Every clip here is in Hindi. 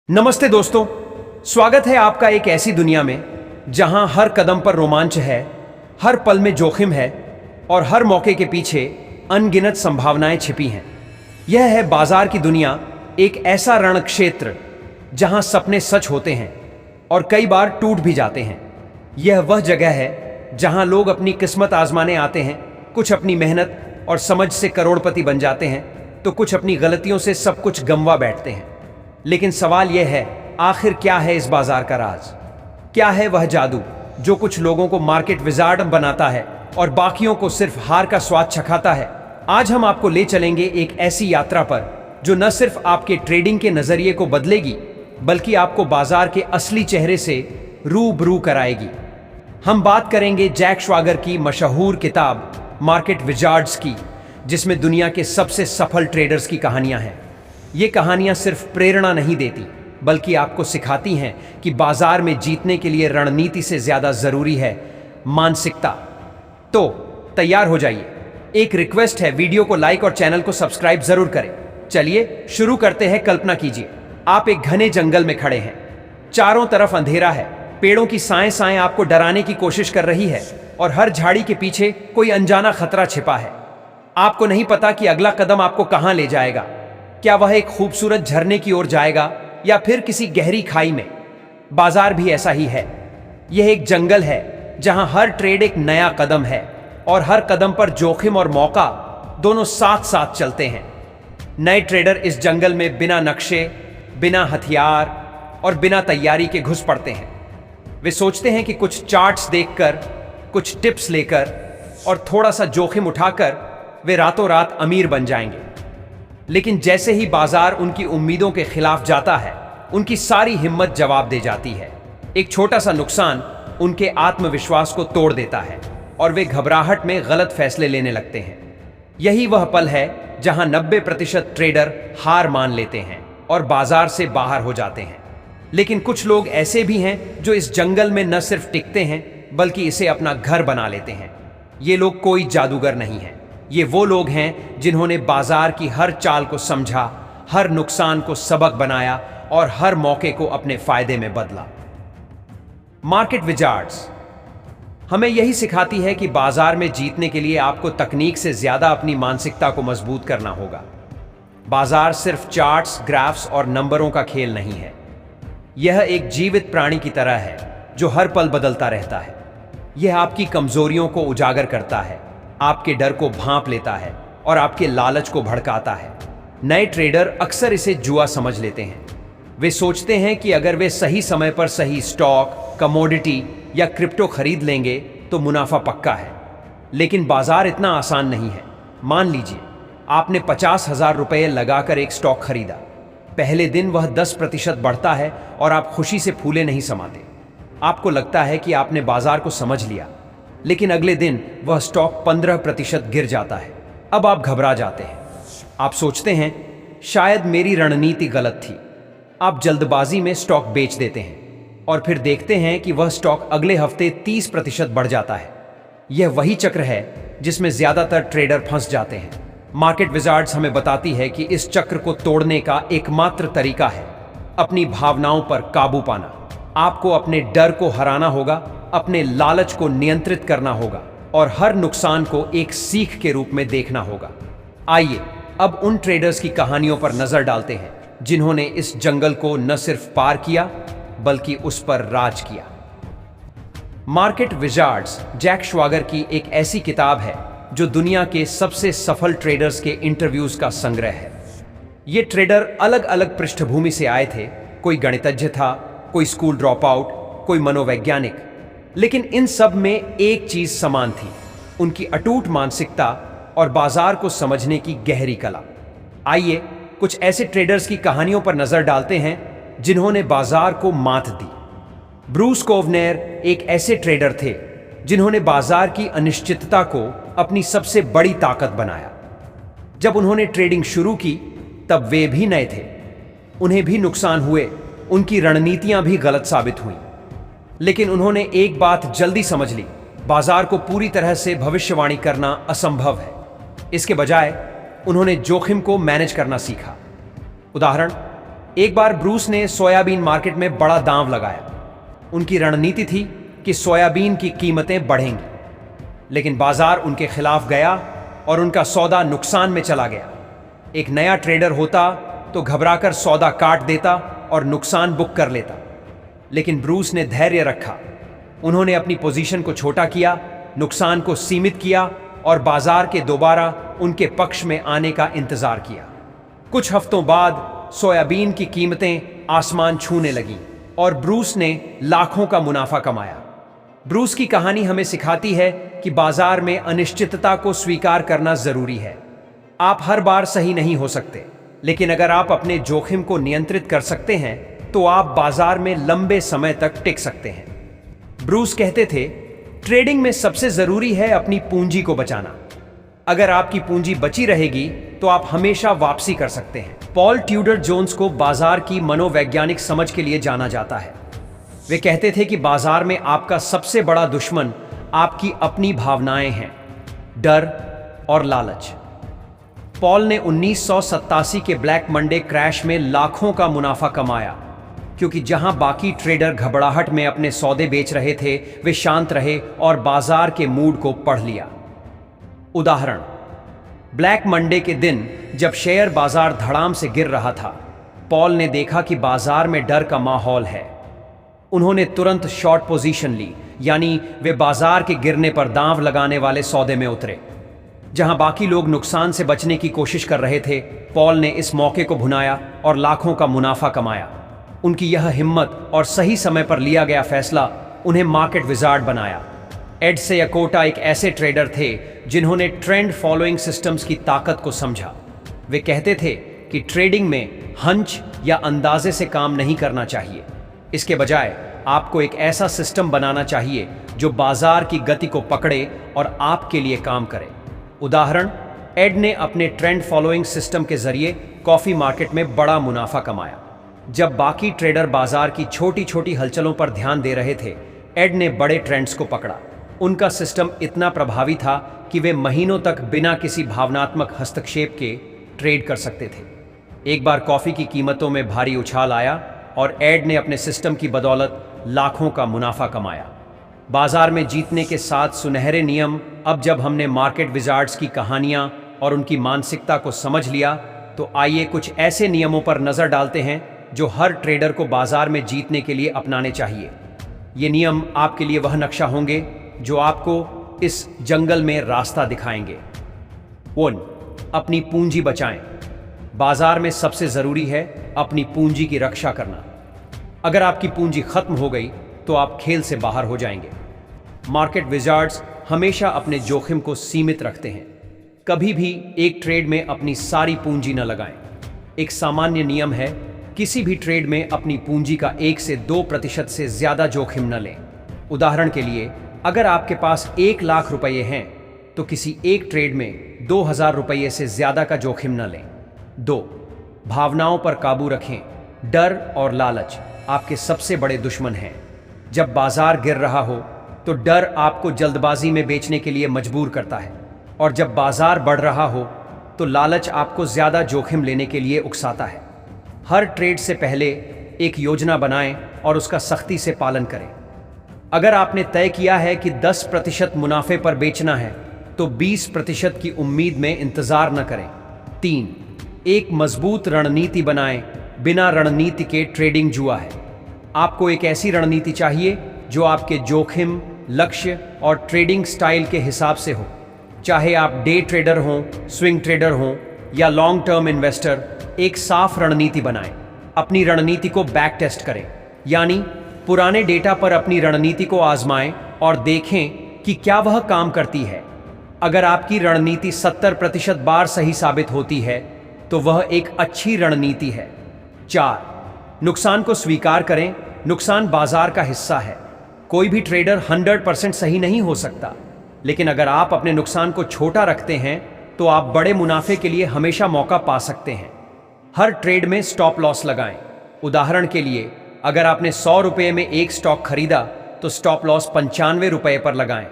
नमस्ते दोस्तों, स्वागत है आपका एक ऐसी दुनिया में जहां हर कदम पर रोमांच है, हर पल में जोखिम है और हर मौके के पीछे अनगिनत संभावनाएं छिपी हैं। यह है बाजार की दुनिया, एक ऐसा रण क्षेत्र जहां सपने सच होते हैं और कई बार टूट भी जाते हैं। यह वह जगह है जहां लोग अपनी किस्मत आजमाने आते हैं। कुछ अपनी मेहनत और समझ से करोड़पति बन जाते हैं, तो कुछ अपनी गलतियों से सब कुछ गंवा बैठते हैं। लेकिन सवाल यह है, आखिर क्या है इस बाजार का राज? क्या है वह जादू जो कुछ लोगों को मार्केट विजार्ड बनाता है और बाकियों को सिर्फ हार का स्वाद चखाता है? आज हम आपको ले चलेंगे एक ऐसी यात्रा पर जो न सिर्फ आपके ट्रेडिंग के नजरिए को बदलेगी, बल्कि आपको बाजार के असली चेहरे से रूबरू कराएगी। हम बात करेंगे जैक श्वागर की मशहूर किताब मार्केट विजार्ड्स की, जिसमें दुनिया के सबसे सफल ट्रेडर्स की कहानियां हैं। ये कहानियां सिर्फ प्रेरणा नहीं देती, बल्कि आपको सिखाती हैं कि बाजार में जीतने के लिए रणनीति से ज्यादा जरूरी है मानसिकता। तो तैयार हो जाइए। एक रिक्वेस्ट है, वीडियो को लाइक और चैनल को सब्सक्राइब जरूर करें। चलिए शुरू करते हैं। कल्पना कीजिए, आप एक घने जंगल में खड़े हैं। चारों तरफ अंधेरा है, पेड़ों की साएं आपको डराने की कोशिश कर रही है और हर झाड़ी के पीछे कोई अनजाना खतरा छिपा है। आपको नहीं पता कि अगला कदम आपको कहां ले जाएगा। क्या वह एक खूबसूरत झरने की ओर जाएगा या फिर किसी गहरी खाई में? बाजार भी ऐसा ही है। यह एक जंगल है जहां हर ट्रेड एक नया कदम है और हर कदम पर जोखिम और मौका दोनों साथ साथ चलते हैं। नए ट्रेडर इस जंगल में बिना नक्शे, बिना हथियार और बिना तैयारी के घुस पड़ते हैं। वे सोचते हैं कि कुछ चार्ट्स देखकर, कुछ टिप्स लेकर और थोड़ा सा जोखिम उठाकर वे रातों रात अमीर बन जाएंगे। लेकिन जैसे ही बाजार उनकी उम्मीदों के खिलाफ जाता है, उनकी सारी हिम्मत जवाब दे जाती है। एक छोटा सा नुकसान उनके आत्मविश्वास को तोड़ देता है और वे घबराहट में गलत फैसले लेने लगते हैं। यही वह पल है जहां 90% ट्रेडर हार मान लेते हैं और बाजार से बाहर हो जाते हैं। लेकिन कुछ लोग ऐसे भी हैं जो इस जंगल में न सिर्फ टिकते हैं, बल्कि इसे अपना घर बना लेते हैं। ये लोग कोई जादूगर नहीं हैं। ये वो लोग हैं जिन्होंने बाजार की हर चाल को समझा, हर नुकसान को सबक बनाया और हर मौके को अपने फायदे में बदला। मार्केट विजार्ड्स हमें यही सिखाती है कि बाजार में जीतने के लिए आपको तकनीक से ज्यादा अपनी मानसिकता को मजबूत करना होगा। बाजार सिर्फ चार्ट्स, ग्राफ्स और नंबरों का खेल नहीं है। यह एक जीवित प्राणी की तरह है जो हर पल बदलता रहता है। यह आपकी कमजोरियों को उजागर करता है, आपके डर को भांप लेता है और आपके लालच को भड़काता है। नए ट्रेडर अक्सर इसे जुआ समझ लेते हैं। वे सोचते हैं कि अगर वे सही समय पर सही स्टॉक, कमोडिटी या क्रिप्टो खरीद लेंगे तो मुनाफा पक्का है। लेकिन बाजार इतना आसान नहीं है। मान लीजिए आपने 50,000 रुपये लगाकर एक स्टॉक खरीदा। पहले दिन वह 10% बढ़ता है और आप खुशी से फूले नहीं समाते। आपको लगता है कि आपने बाजार को समझ लिया, लेकिन अगले दिन वह स्टॉक 15% गिर जाता है। अब आप घबरा जाते हैं। आप सोचते हैं शायद मेरी रणनीति गलत थी। आप जल्दबाजी में स्टॉक बेच देते हैं और फिर देखते हैं कि वह स्टॉक अगले हफ्ते 30% बढ़ जाता है। यह वही चक्र है जिसमें ज्यादातर ट्रेडर फंस जाते हैं। मार्केट विजार्ड्स हमें बताती है कि इस चक्र को तोड़ने का एकमात्र तरीका है अपनी भावनाओं पर काबू पाना। आपको अपने डर को हराना होगा, अपने लालच को नियंत्रित करना होगा और हर नुकसान को एक सीख के रूप में देखना होगा। आइए अब उन ट्रेडर्स की कहानियों पर नजर डालते हैं जिन्होंने इस जंगल को न सिर्फ पार किया, बल्कि उस पर राज किया। मार्केट विजार्ड्स जैक श्वागर की एक ऐसी किताब है जो दुनिया के सबसे सफल ट्रेडर्स के इंटरव्यूज का संग्रह है। ये ट्रेडर अलग अलग पृष्ठभूमि से आए थे। कोई गणितज्ञ था, कोई स्कूल ड्रॉप आउट, कोई मनोवैज्ञानिक, लेकिन इन सब में एक चीज समान थी, उनकी अटूट मानसिकता और बाजार को समझने की गहरी कला। आइए कुछ ऐसे ट्रेडर्स की कहानियों पर नजर डालते हैं जिन्होंने बाजार को मात दी। ब्रूस कोवनेर एक ऐसे ट्रेडर थे जिन्होंने बाजार की अनिश्चितता को अपनी सबसे बड़ी ताकत बनाया। जब उन्होंने ट्रेडिंग शुरू की तब वे भी नए थे, उन्हें भी नुकसान हुए, उनकी रणनीतियां भी गलत साबित हुई। लेकिन उन्होंने एक बात जल्दी समझ ली, बाजार को पूरी तरह से भविष्यवाणी करना असंभव है। इसके बजाय उन्होंने जोखिम को मैनेज करना सीखा। उदाहरण, एक बार ब्रूस ने सोयाबीन मार्केट में बड़ा दांव लगाया। उनकी रणनीति थी कि सोयाबीन की कीमतें बढ़ेंगी, लेकिन बाजार उनके खिलाफ गया और उनका सौदा नुकसान में चला गया। एक नया ट्रेडर होता तो घबराकर सौदा काट देता और नुकसान बुक कर लेता, लेकिन ब्रूस ने धैर्य रखा। उन्होंने अपनी पोजीशन को छोटा किया, नुकसान को सीमित किया और बाजार के दोबारा उनके पक्ष में आने का इंतजार किया। कुछ हफ्तों बाद सोयाबीन की कीमतें आसमान छूने लगीं और ब्रूस ने लाखों का मुनाफा कमाया। ब्रूस की कहानी हमें सिखाती है कि बाजार में अनिश्चितता को स्वीकार करना जरूरी है। आप हर बार सही नहीं हो सकते, लेकिन अगर आप अपने जोखिम को नियंत्रित कर सकते हैं तो आप बाजार में लंबे समय तक टिक सकते हैं। ब्रूस कहते थे, ट्रेडिंग में सबसे जरूरी है अपनी पूंजी को बचाना। अगर आपकी पूंजी बची रहेगी तो आप हमेशा वापसी कर सकते हैं। पॉल ट्यूडर जोन्स को बाजार की मनोवैज्ञानिक समझ के लिए जाना जाता है। वे कहते थे कि बाजार में आपका सबसे बड़ा दुश्मन आपकी अपनी भावनाएं हैं, डर और लालच। पॉल ने 1987 के ब्लैक मंडे क्रैश में लाखों का मुनाफा कमाया, क्योंकि जहां बाकी ट्रेडर घबराहट में अपने सौदे बेच रहे थे, वे शांत रहे और बाजार के मूड को पढ़ लिया। उदाहरण, ब्लैक मंडे के दिन जब शेयर बाजार धड़ाम से गिर रहा था, पॉल ने देखा कि बाजार में डर का माहौल है। उन्होंने तुरंत शॉर्ट पोजीशन ली, यानी वे बाजार के गिरने पर दांव लगाने वाले सौदे में उतरे। जहां बाकी लोग नुकसान से बचने की कोशिश कर रहे थे, पॉल ने इस मौके को भुनाया और लाखों का मुनाफा कमाया। उनकी यह हिम्मत और सही समय पर लिया गया फैसला उन्हें मार्केट विजार्ड बनाया। एड सेयाकोटा एक ऐसे ट्रेडर थे जिन्होंने ट्रेंड फॉलोइंग सिस्टम्स की ताकत को समझा। वे कहते थे कि ट्रेडिंग में हंच या अंदाजे से काम नहीं करना चाहिए। इसके बजाय आपको एक ऐसा सिस्टम बनाना चाहिए जो बाजार की गति को पकड़े और आपके लिए काम करे। उदाहरण, एड ने अपने ट्रेंड फॉलोइंग सिस्टम के जरिए कॉफी मार्केट में बड़ा मुनाफा कमाया। जब बाकी ट्रेडर बाजार की छोटी छोटी हलचलों पर ध्यान दे रहे थे, एड ने बड़े ट्रेंड्स को पकड़ा। उनका सिस्टम इतना प्रभावी था कि वे महीनों तक बिना किसी भावनात्मक हस्तक्षेप के ट्रेड कर सकते थे। एक बार कॉफी की कीमतों में भारी उछाल आया और एड ने अपने सिस्टम की बदौलत लाखों का मुनाफा कमाया। बाजार में जीतने के 7 सुनहरे नियम। अब जब हमने मार्केट विजार्ड्स की कहानियां और उनकी मानसिकता को समझ लिया, तो आइए कुछ ऐसे नियमों पर नजर डालते हैं जो हर ट्रेडर को बाजार में जीतने के लिए अपनाने चाहिए। ये नियम आपके लिए वह नक्शा होंगे जो आपको इस जंगल में रास्ता दिखाएंगे। 1. अपनी पूंजी बचाएं। बाजार में सबसे जरूरी है अपनी पूंजी की रक्षा करना। अगर आपकी पूंजी खत्म हो गई तो आप खेल से बाहर हो जाएंगे। मार्केट विजार्ड्स हमेशा अपने जोखिम को सीमित रखते हैं। कभी भी एक ट्रेड में अपनी सारी पूंजी न लगाएं। एक सामान्य नियम है, किसी भी ट्रेड में अपनी पूंजी का 1 से 2% से ज्यादा जोखिम न लें। उदाहरण के लिए, अगर आपके पास 1 लाख रुपये हैं तो किसी एक ट्रेड में 2000 रुपये से ज्यादा का जोखिम न लें। 2. भावनाओं पर काबू रखें। डर और लालच आपके सबसे बड़े दुश्मन हैं। जब बाजार गिर रहा हो तो डर आपको जल्दबाजी में बेचने के लिए मजबूर करता है, और जब बाजार बढ़ रहा हो तो लालच आपको ज्यादा जोखिम लेने के लिए उकसाता है। हर ट्रेड से पहले एक योजना बनाएं और उसका सख्ती से पालन करें। अगर आपने तय किया है कि 10% मुनाफे पर बेचना है तो 20% की उम्मीद में इंतजार न करें। 3. एक मजबूत रणनीति बनाएं। बिना रणनीति के ट्रेडिंग जुआ है। आपको एक ऐसी रणनीति चाहिए जो आपके जोखिम, लक्ष्य और ट्रेडिंग स्टाइल के हिसाब से हो। चाहे आप डे ट्रेडर हों, स्विंग ट्रेडर हों या लॉन्ग टर्म इन्वेस्टर, एक साफ रणनीति बनाएं। अपनी रणनीति को बैक टेस्ट करें, यानी पुराने डेटा पर अपनी रणनीति को आजमाएं और देखें कि क्या वह काम करती है। अगर आपकी रणनीति 70% बार सही साबित होती है तो वह एक अच्छी रणनीति है। 4. नुकसान को स्वीकार करें। नुकसान बाजार का हिस्सा है। कोई भी ट्रेडर 100% सही नहीं हो सकता, लेकिन अगर आप अपने नुकसान को छोटा रखते हैं तो आप बड़े मुनाफे के लिए हमेशा मौका पा सकते हैं। हर ट्रेड में स्टॉप लॉस लगाएं। उदाहरण के लिए, अगर आपने 100 रुपये में एक स्टॉक खरीदा तो स्टॉप लॉस 95 रुपये पर लगाएं।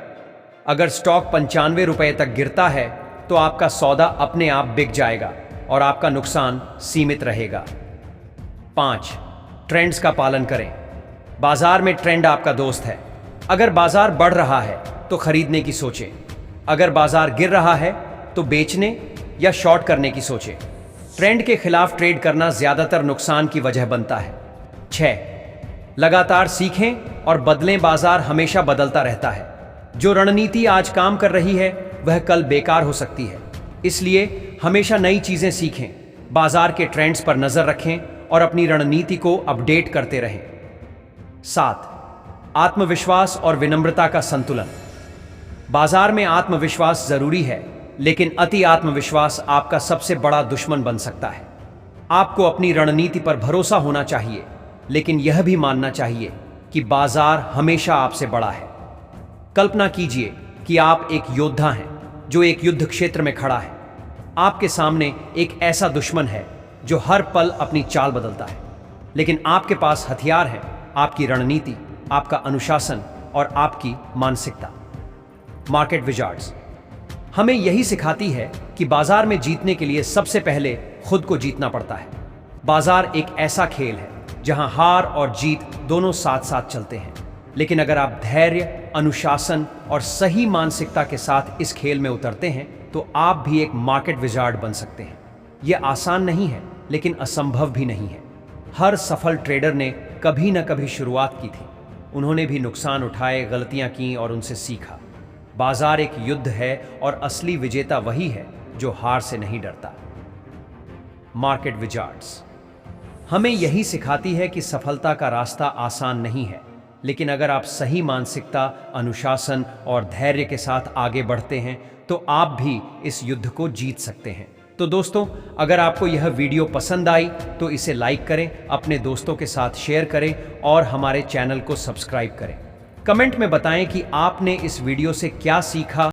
अगर स्टॉक 95 रुपये तक गिरता है तो आपका सौदा अपने आप बिक जाएगा और आपका नुकसान सीमित रहेगा। 5. ट्रेंड्स का पालन करें। बाजार में ट्रेंड आपका दोस्त है। अगर बाजार बढ़ रहा है तो खरीदने की सोचें। अगर बाजार गिर रहा है तो बेचने या शॉर्ट करने की सोचें। ट्रेंड के खिलाफ ट्रेड करना ज्यादातर नुकसान की वजह बनता है। 6. लगातार सीखें और बदलें। बाजार हमेशा बदलता रहता है। जो रणनीति आज काम कर रही है वह कल बेकार हो सकती है, इसलिए हमेशा नई चीजें सीखें, बाजार के ट्रेंड्स पर नजर रखें और अपनी रणनीति को अपडेट करते रहें। 7. आत्मविश्वास और विनम्रता का संतुलन। बाजार में आत्मविश्वास जरूरी है, लेकिन अति आत्मविश्वास आपका सबसे बड़ा दुश्मन बन सकता है। आपको अपनी रणनीति पर भरोसा होना चाहिए, लेकिन यह भी मानना चाहिए कि बाजार हमेशा आपसे बड़ा है। कल्पना कीजिए कि आप एक योद्धा हैं जो एक युद्ध क्षेत्र में खड़ा है। आपके सामने एक ऐसा दुश्मन है जो हर पल अपनी चाल बदलता है, लेकिन आपके पास हथियार हैं, आपकी रणनीति, आपका अनुशासन और आपकी मानसिकता। मार्केट विजार्ड्स हमें यही सिखाती है कि बाजार में जीतने के लिए सबसे पहले खुद को जीतना पड़ता है। बाजार एक ऐसा खेल है जहां हार और जीत दोनों साथ साथ चलते हैं, लेकिन अगर आप धैर्य, अनुशासन और सही मानसिकता के साथ इस खेल में उतरते हैं तो आप भी एक मार्केट विजार्ड बन सकते हैं। यह आसान नहीं है, लेकिन असंभव भी नहीं है। हर सफल ट्रेडर ने कभी न कभी शुरुआत की थी। उन्होंने भी नुकसान उठाए, गलतियां की और उनसे सीखा। बाजार एक युद्ध है और असली विजेता वही है जो हार से नहीं डरता। मार्केट विजार्ड्स हमें यही सिखाती है कि सफलता का रास्ता आसान नहीं है, लेकिन अगर आप सही मानसिकता, अनुशासन और धैर्य के साथ आगे बढ़ते हैं तो आप भी इस युद्ध को जीत सकते हैं। तो दोस्तों, अगर आपको यह वीडियो पसंद आई तो इसे लाइक करें, अपने दोस्तों के साथ शेयर करें और हमारे चैनल को सब्सक्राइब करें। कमेंट में बताएं कि आपने इस वीडियो से क्या सीखा।